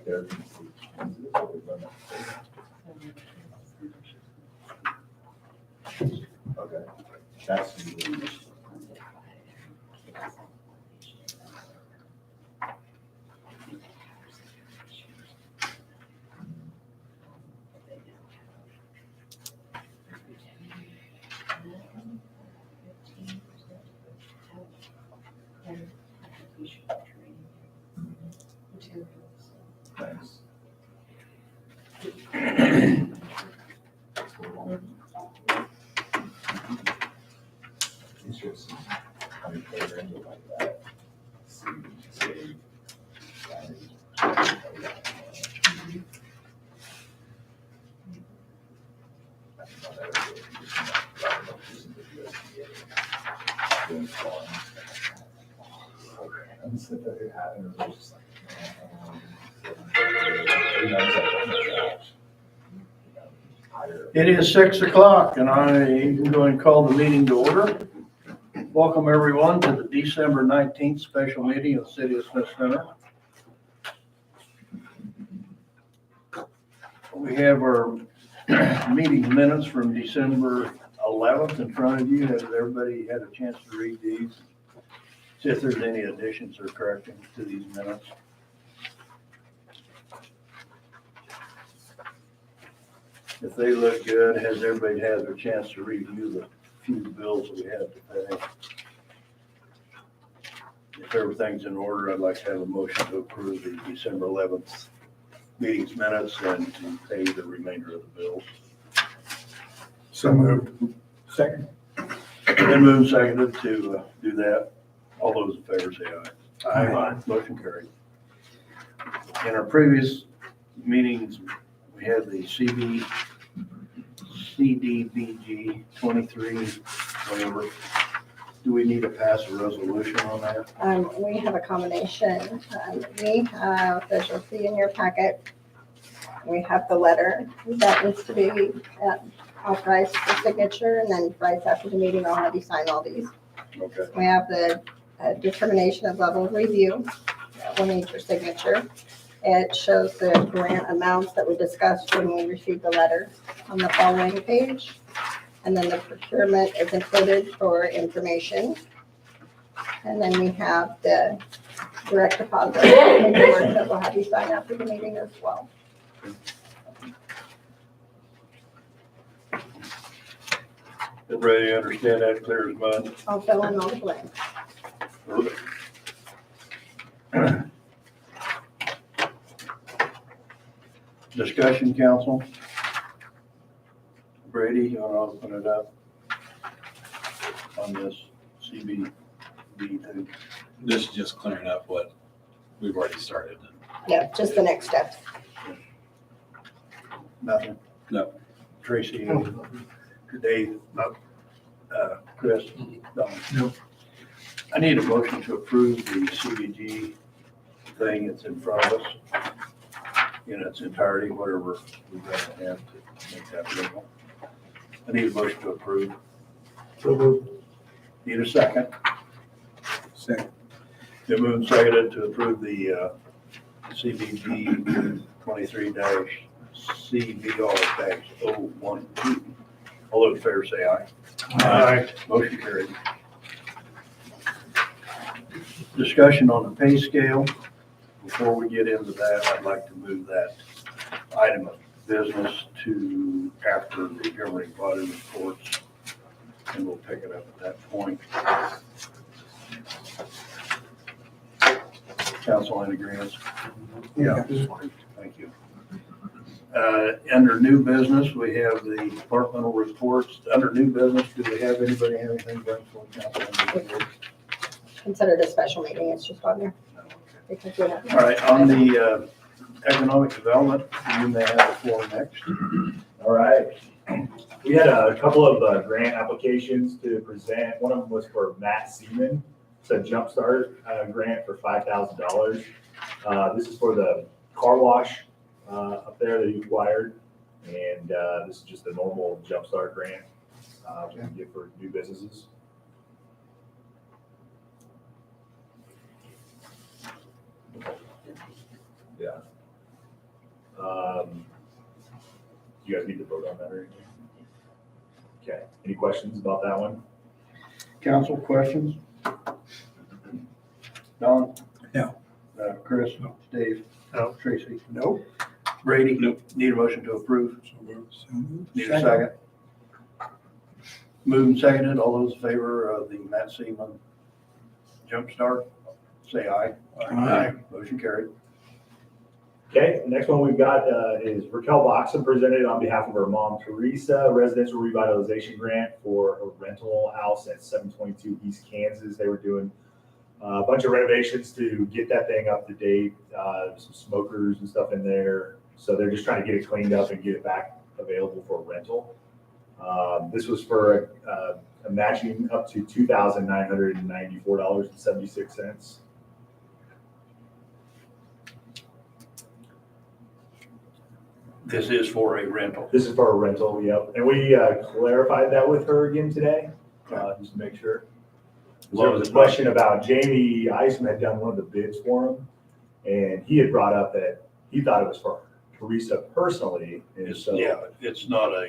right there. Okay, that's the nice. It's just, I mean, programs are like that. See, I'm sitting there having it, it's just like, It is 6 o'clock and I'm going to call the meeting to order. Welcome everyone to the December 19th special meeting of the City of Smith Center. We have our meeting minutes from December 11th in front of you. Has everybody had a chance to read these? See if there's any additions or corrections to these minutes. If they look good, has everybody had their chance to review the few bills we had to pay? If everything's in order, I'd like to have a motion to approve the December 11th meeting's minutes and to pay the remainder of the bills. So moved. Second. Then move seconded to do that. All those in favor say aye. Aye. Motion carried. In our previous meetings, we had the CDBG 23, whatever. Do we need to pass a resolution on that? We have a combination. We have, as you'll see in your packet, we have the letter that needs to be authorized for signature, and then right after the meeting, I'll have you sign all these. Okay. We have the determination of level of review. We'll need your signature. It shows the grant amounts that we discussed when we received the letter on the following page. And then the procurement is included for information. And then we have the direct deposit paperwork that we'll have you sign after the meeting as well. Everybody understand that clear as mud? I'll fill in all the blanks. Perfect. Discussion, council? Brady, you want to open it up on this CBD thing? This is just clearing up what we've already started. Yeah, just the next steps. Nothing? No. Tracy, Dave, Chris, Don? No. I need a motion to approve the CBG thing that's in front of us in its entirety, whatever we're going to have to make that legal. I need a motion to approve. So moved. Need a second. Second. Been moved and seconded to approve the CBG 23-CBR-012. All those in favor say aye. Aye. Motion carried. Discussion on the pay scale. Before we get into that, I'd like to move that item of business to after the governing body reports, and we'll pick it up at that point. Council in agreement? Yeah. Thank you. Under new business, we have the departmental reports. Under new business, do we have anybody have anything to bring for council? Considered a special meeting, it's just on there. No, okay. Because we have. All right, on the economic development, you may have the floor next. All right. We had a couple of grant applications to present. One of them was for Matt Seaman. It's a Jumpstart grant for $5,000. This is for the car wash up there that you acquired. And this is just a normal Jumpstart grant we can get for new businesses. Yeah. You guys need to vote on that or anything? Okay, any questions about that one? Council, questions? Don? No. Chris? Dave? No. Tracy? Nope. Brady? Nope. Need a motion to approve? So moved. Need a second? Moved and seconded. All those in favor of the Matt Seaman Jumpstart, say aye. Aye. Motion carried. Okay, the next one we've got is Raquel Boxon presented on behalf of her mom Teresa, residential revitalization grant for a rental house at 722 East Kansas. They were doing a bunch of renovations to get that thing up to date, some smokers and stuff in there. So they're just trying to get it cleaned up and get it back available for rental. This was for a matching up to $2,994.76. This is for a rental. This is for a rental, yep. And we clarified that with her again today, just to make sure. There was a question about Jamie Eisman had done one of the bids for him, and he had brought up that he thought it was for Teresa personally, and It's, so yeah, it's not a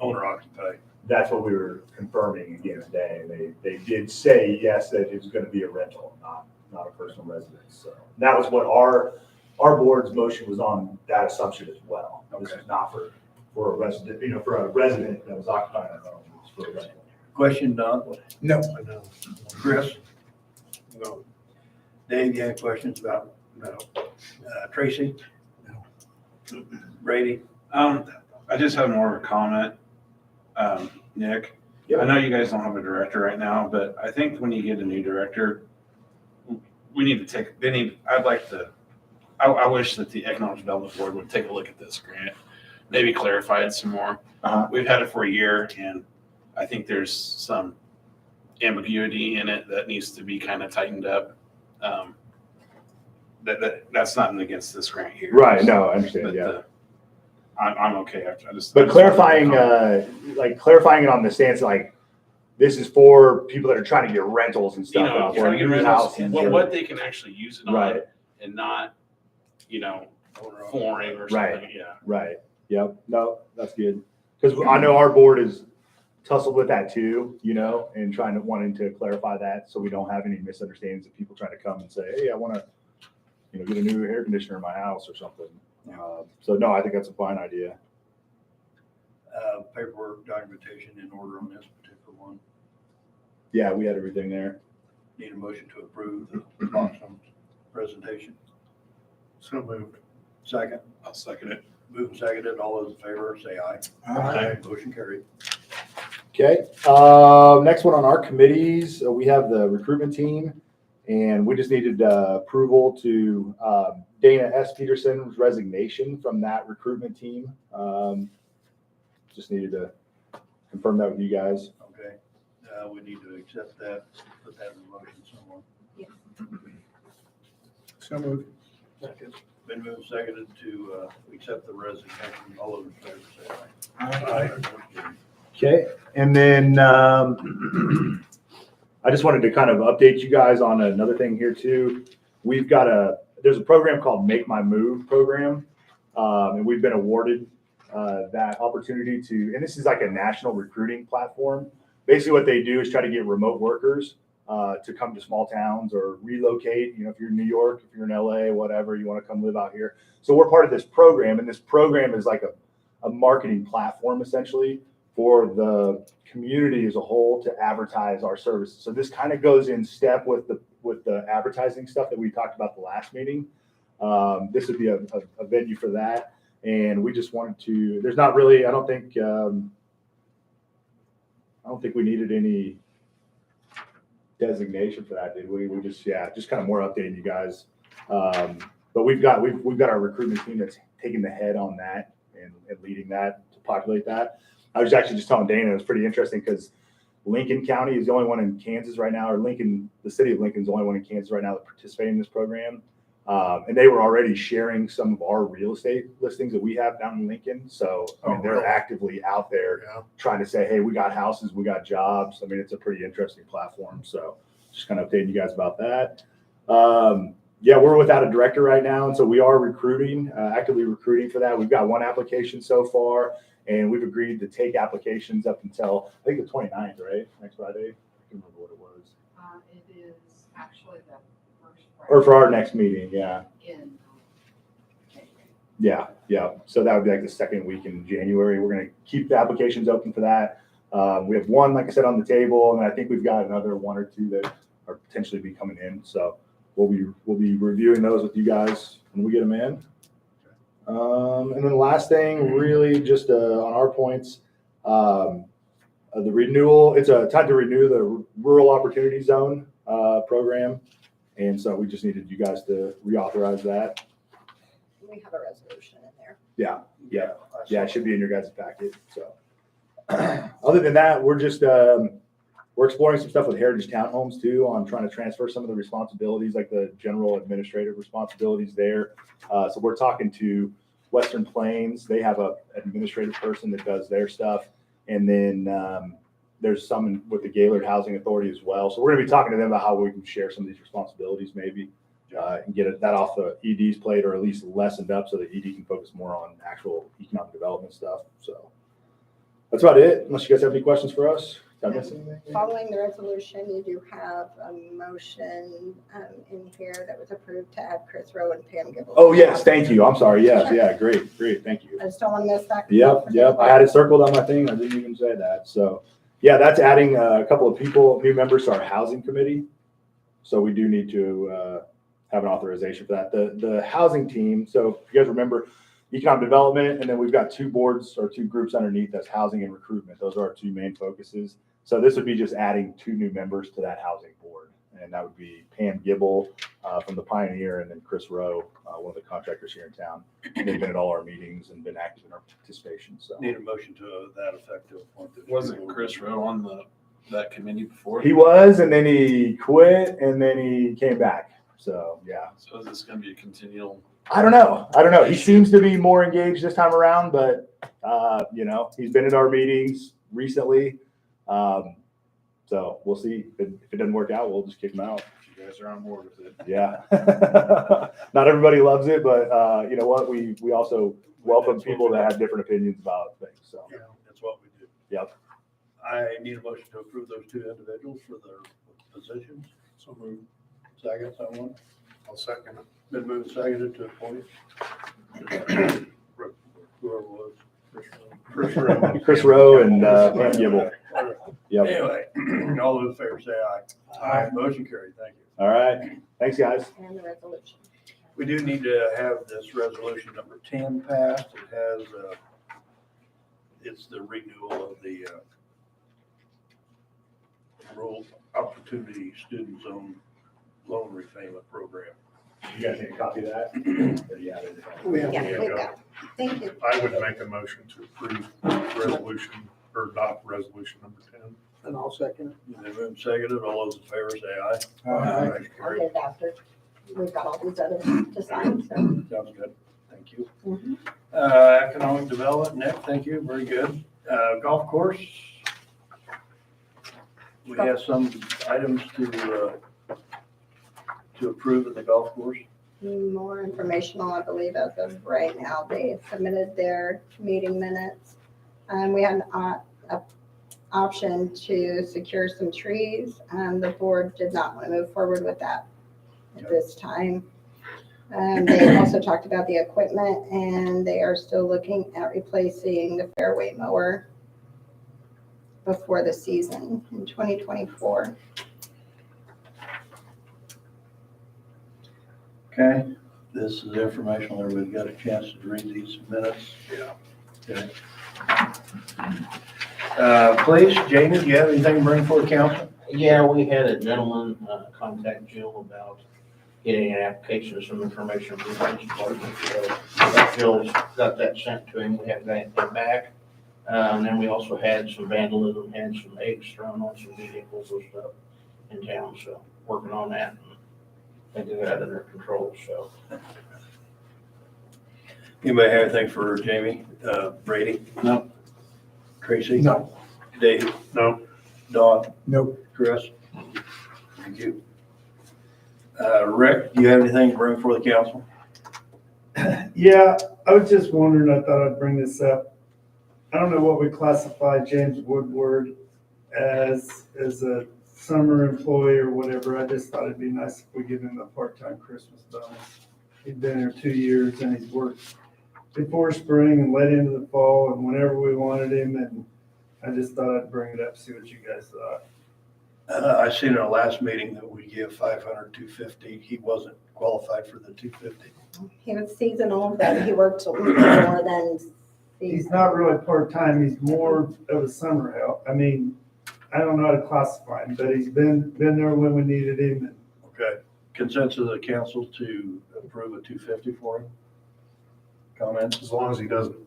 owner occupied. that's what we were confirming again today. They did say, yes, that it was gonna be a rental, not a personal residence, so. That was what our board's motion was on that assumption as well. This Okay. is not for a resident, for a resident that was occupying a home, it was for a rental. Question, Don? No. Chris? No. Dave, you have questions about, no. Tracy? No. Brady? I just have more of a comment. Nick, I know you guys don't have a director right now, but I think when you get a new director, we need to I wish that the Economic Development Board would take a look at this grant, maybe clarify it some more. Uh-huh. We've had it for a year, and I think there's some ambiguity in it that needs to be kind of tightened up. That's nothing against this grant here. Right, no, I understand, But, yeah. I'm okay after, I just. But clarifying it on the stance, like, this is for people that are trying to get rentals and You stuff. know, out trying to there, get rid house of and what they can actually use it on Right, and not, flooring or something, yeah. right, yep, no, that's good. Because I know our board is tussled with that too, and wanting to clarify that, so we don't have any misunderstandings of people trying to come and say, hey, I want to, get a new air conditioner in my house or something. So no, I think that's a fine idea. Paperwork, documentation in order on this particular one. Yeah, we had everything there. Need a motion to approve the Boxham's presentation. So moved. Second, I'll second it. moved and seconded. All those in favor, say aye. Aye. Motion carried. Okay, next one on our committees, we have the recruitment team, and we just needed approval to Dana S. Peterson's resignation from that recruitment team. Just needed to confirm that with you guys. Okay, we need to accept that, put that in motion somewhere. So moved. Been moved and seconded to accept the resignation. All those in favor, say aye. Aye. Okay, and then I just wanted to kind of update you guys on another thing here too. There's a program called Make My Move program, and we've been awarded that opportunity and this is like a national recruiting platform. Basically what they do is try to get remote workers to come to small towns or relocate, if you're in New York, if you're in LA, whatever, you want to come live out here. So we're part of this program, and this program is like a marketing platform essentially for the community as a whole to advertise our services. So this kind of goes in step with the advertising stuff that we talked about the last meeting. This would be a venue for that. And we just wanted to, there's not really, I don't think we needed any designation for that, did we? We just kind of more updating you guys. But we've got our recruitment team that's taking the head on that and leading that to populate that. I was actually just telling Dana, it was pretty interesting because Lincoln County is the only one in Kansas right now, or the city of Lincoln is the only one in Kansas right now that participating in this program. And they were already sharing some of our real estate listings that we have down in Lincoln. So they're actively out there trying to say, hey, we got houses, we got jobs. It's a pretty interesting platform. So just kind of updating you guys about that. Yeah, we're without a director right now, and so we are recruiting, actively recruiting for that. We've got one application so far, and we've agreed to take applications up until, I think, the 29th, right? Next Friday? I can't remember what it was. It is actually the first Or Friday for our next meeting, yeah. in January. Yeah, yeah. So that would be like the second week in January. We're gonna keep the applications open for that. We have one, like I said, on the table, and I think we've got another one or two that are potentially be coming in. So we'll be reviewing those with you guys when we get them in. And then the last thing, really just on our points, the renewal, it's a time to renew the Rural Opportunity Zone program. And so we just needed you guys to reauthorize that. We have a resolution in there. Yeah, yeah. I Yeah, saw it should be in your guys' packet, so. Other than that, we're just, we're exploring some stuff with Heritage Townhomes too, on trying to transfer some of the responsibilities, like the general administrative responsibilities there. So we're talking to Western Plains. They have a administrative person that does their stuff. And then, there's some with the Gaylord Housing Authority as well. So we're gonna be talking to them about how we can share some of these responsibilities maybe, and get that off the ED's plate, or at least lessened up so that ED can focus more on actual economic development stuff. So that's about it, unless you guys have any questions for us. Did I miss anything? Following the resolution, you do have a motion in here that was approved to add Chris Rowe and Pam Gibble. Oh, yes, thank you. I'm sorry. Yes, yeah, great, thank you. I just don't want to miss that. Yep. I had it circled on my thing. I didn't even say that. So, yeah, that's adding a couple of people, new members to our housing committee. So we do need to have an authorization for that. The housing team, so if you guys remember, economic development, and then we've got two boards or two groups underneath, that's housing and recruitment. Those are our two main focuses. So this would be just adding two new members to that housing board. And that would be Pam Gibble from the Pioneer, and then Chris Rowe, one of the contractors here in town. They've been at all our meetings and been active in our participation, so. Need a motion to that effect to appoint the. Wasn't Chris Rowe on that committee before? He was, and then he quit, and then he came back. So, yeah. So is this gonna be a continual? I don't know. He seems to be more engaged this time around, but, he's been at our meetings recently. So we'll see. If it doesn't work out, we'll just kick him out. If you guys are on board with it. Yeah. Not everybody loves it, but you know what? We also welcome people that have different opinions about things. So, Yeah, that's what we do. Yep. I need a motion to approve those two individuals for their positions. So moved. Second, someone? I'll second it. Been moved and seconded to appoint. Whoever was. Chris Rowe. Chris Rowe and Pam Gibble. Yep. Anyway, all those in favor say aye. Aye. Motion carried, thank you. All right. Thanks, guys. And the resolution. We do need to have this resolution number 10 passed. It has, it's the renewal of the Rural Opportunity Student Zone Loan Repayment Program. You guys need a copy of that? Or you have it? Yeah, we've got it. Thank you. I would make a motion to approve resolution or adopt resolution number 10. And I'll second it. Been moved and seconded. All those in favor say aye. Aye. Motion I'll carried. get it after. We've got all these others to sign, so. Sounds good. Thank you. Mhm. Economic Development, Nick, thank you. Very good. Golf course. We have some items to approve at the golf course. More informational, I believe, as of right now. They submitted their meeting minutes. We had an option to secure some trees. The board did not want to move forward with that at this time. They also talked about the equipment, and they are still looking at replacing the fairway mower before the season in 2024. Okay, this is informational. Everybody got a chance to read these minutes? Yeah. Okay. Please, Jamie, do you have anything to bring for council? Yeah, we had a gentleman contact Jill about getting an application or some information from the police department. So Jill's got that sent to him. We haven't got anything back. And then we also had some vandalism, had some eggs thrown on some vehicles and stuff in town. So working on that. And they do that under control, so. Anybody have anything for Jamie? Brady? No. Tracy? No. Dave? No. Don? Nope. Chris? Thank you. Rick, do you have anything to bring before the council? Yeah, I was just wondering, I thought I'd bring this up. I don't know what we classify James Woodward as a summer employee or whatever. I just thought it'd be nice if we give him a part-time Christmas bonus. He's been here 2 years and he's worked before spring and late into the fall and whenever we wanted him. And I just thought I'd bring it up, see what you guys thought. I seen in our last meeting that we give 500, 250. He wasn't qualified for the 250. He was seasonal, but he worked more than He's seasonal. not really part-time, he's more of a summer help. I mean, I don't know how to classify him, but he's been there when we needed him. And Okay. Consensus of the council to approve a 250 for him? Comments? As long as he doesn't.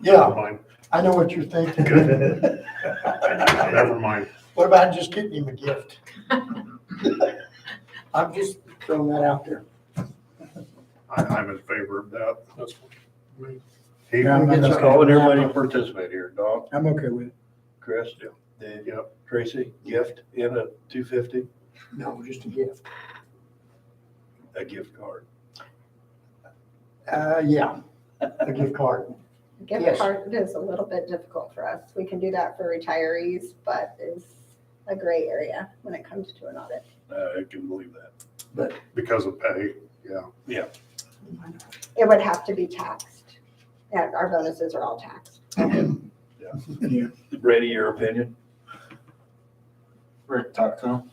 Yeah. Never mind. I know what you're thinking. Never mind. What about just getting him a gift? I'm just throwing that out there. I'm in favor of that. That's fine. He- Yeah, I'm Let's call it everybody to participate here. Don, I'm okay with it. Chris, Dave, Yep. Tracy, gift in a 250, No, just a gift. a gift card. Yeah, a gift card. Gift Yes. card is a little bit difficult for us. We can do that for retirees, but it's a gray area when it comes to an audit. I can believe that. Because of pay, yeah. It would have to be taxed. Yeah, our bonuses are all taxed. Brady, your opinion? Rick, talk to him.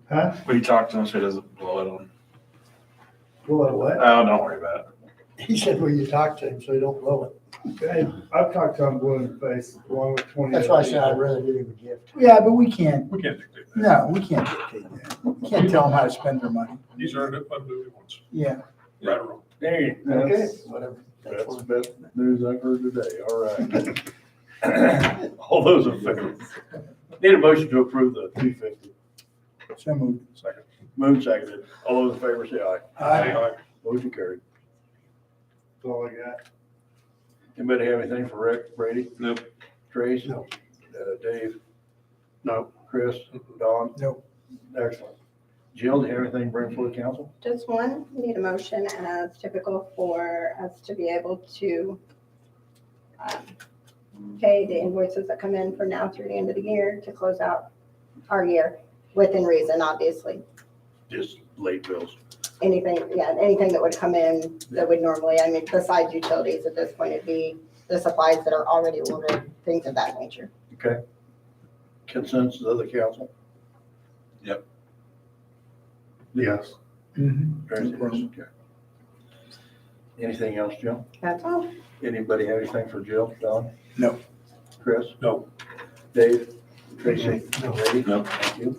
Huh? Will you talk to him so he doesn't blow it on? Well, what? Oh, don't worry about it. He said, will you talk to him so he don't blow it? Hey, I've talked to him blue in the face along with 20. That's why I said other I'd rather give him a gift. Yeah, but we can't, We can't dictate that. no, we can't dictate that. We can't tell them how to spend their money. He's earned it, let him do what he wants. Yeah. Right or wrong. Hey, Okay, that's, whatever. That's that's fine. the best news I've heard today. All right. All those in favor? Need a motion to approve the 250. So moved. Second. Moved, seconded. All those in favor say aye. Aye. Motion carried. That's all I got. Anybody have anything for Rick, Brady, Nope. Trace? No. Dave, No. Chris, Don? No. Excellent. Jill, do you have anything to bring for the council? Just one, we need a motion as typical for us to be able to pay the invoices that come in from now through the end of the year to close out our year within reason, obviously. Just late bills. Anything that would come in that would normally, I mean, besides utilities at this point, it'd be the supplies that are already ordered, things of that nature. Okay. Consensus of the council? Yes. Tracy, No problem. okay. Anything else, Jill? That's all. Anybody have anything for Jill, Don? No. Chris? No. Dave? Tracy? No. Brady? No. Thank you.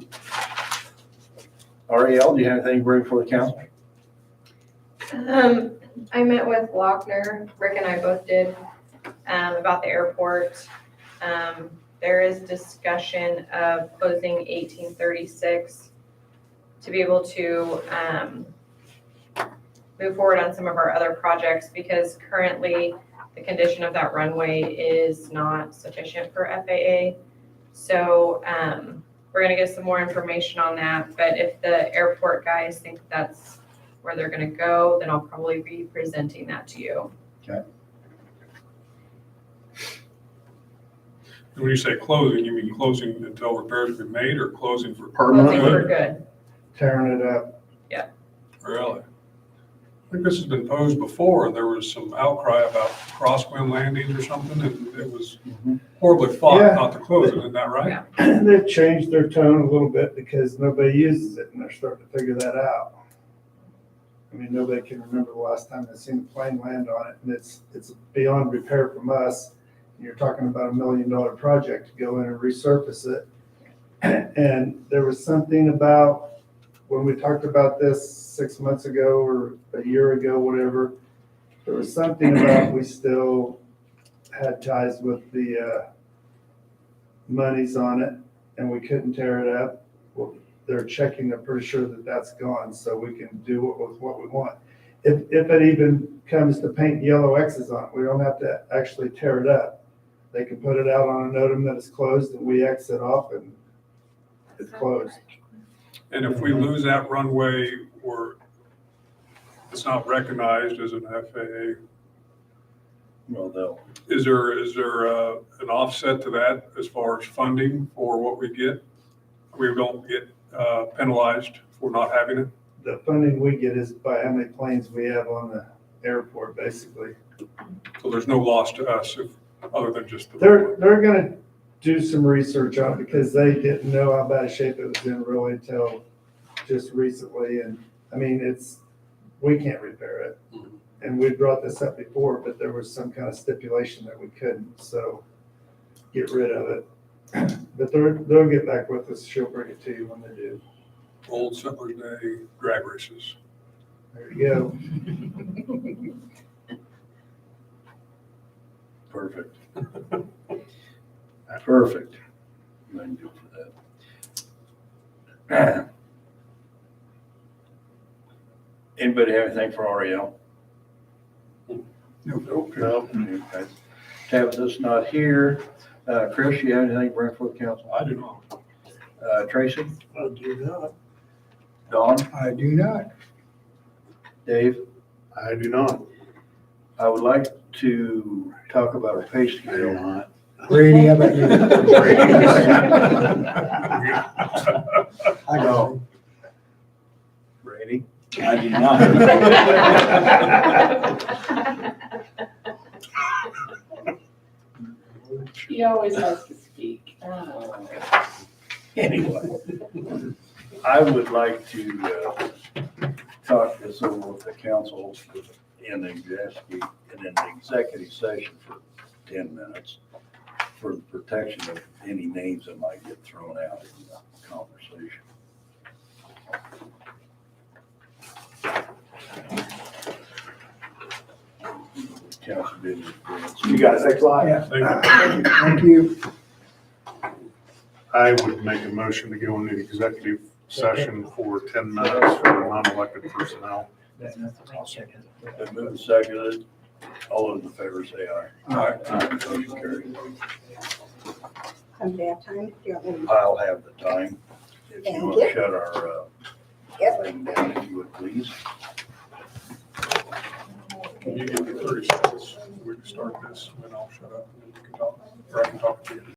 Ariel, do you have anything to bring for the council? I met with Lochner, Rick and I both did, about the airport. There is discussion of closing 1836 to be able to, move forward on some of our other projects because currently the condition of that runway is not sufficient for FAA. So, we're gonna get some more information on that, but if the airport guys think that's where they're gonna go, then I'll probably be presenting that to you. When you say closing, you mean closing until repairs have been made or closing for Closing permanent? for good. Tearing it up. Really? I think this has been posed before, and there was some outcry about crosswind landings or something, and it was horribly fought Yeah. not to close it, isn't that right? They've changed their tone a little bit because nobody uses it and they're starting to figure that out. I mean, nobody can remember the last time they've seen a plane land on it and it's beyond repair from us. You're talking about $1 million project to go in and resurface it. And there was something about, when we talked about this 6 months ago or a year ago, whatever, there was something about we still had ties with the monies on it and we couldn't tear it up. Well, they're checking, they're pretty sure that that's gone, so we can do what we want. If it even comes to paint yellow X's on it, we don't have to actually tear it up. They can put it out on a NOTAM that is closed and we exit off and it's closed. And if we lose that runway, it's not recognized as an FAA. Well, they'll, Is there an offset to that as far as funding for what we get? We don't get penalized for not having it? The funding we get is by how many planes we have on the airport, basically. So there's no loss to us other than just the. They're gonna do some research on it because they didn't know how bad a shape it was in really until just recently. And I mean, we can't repair it. And we brought this up before, but there was some kind of stipulation that we couldn't, so get rid of it. But they'll get back with us. She'll bring it to you when they do. Old Settlers Day drag races. There you go. perfect. Perfect. I can go for that. Anybody have anything for Ariel? Nope. No. Okay. Tabitha's not here. Chris, you have anything to bring for the council? I do not. Tracy? I do not. Dawn? I do not. Dave? I do not. I would like to talk about a pay scale. Brady, how about you? I got it. Brady? I do not. He always has to speak. Anyway, I would like to talk this over with the council in the executive session for 10 minutes for the protection of any names that might get thrown out in the conversation. Council business. You guys, thanks a lot. Yeah. Thank you. Thank you. I would make a motion to go into executive session for 10 minutes for non-elected personnel. Been moved and seconded. All those in favor say aye. Aye. Motion carried. Do they have time? Do you want me to? I'll have the time. If Thank you want to you. shut our Yep. thing down, if you would, please. When you get to 30 seconds, we can start this, and then I'll shut up, and then you can talk, or I can talk to you.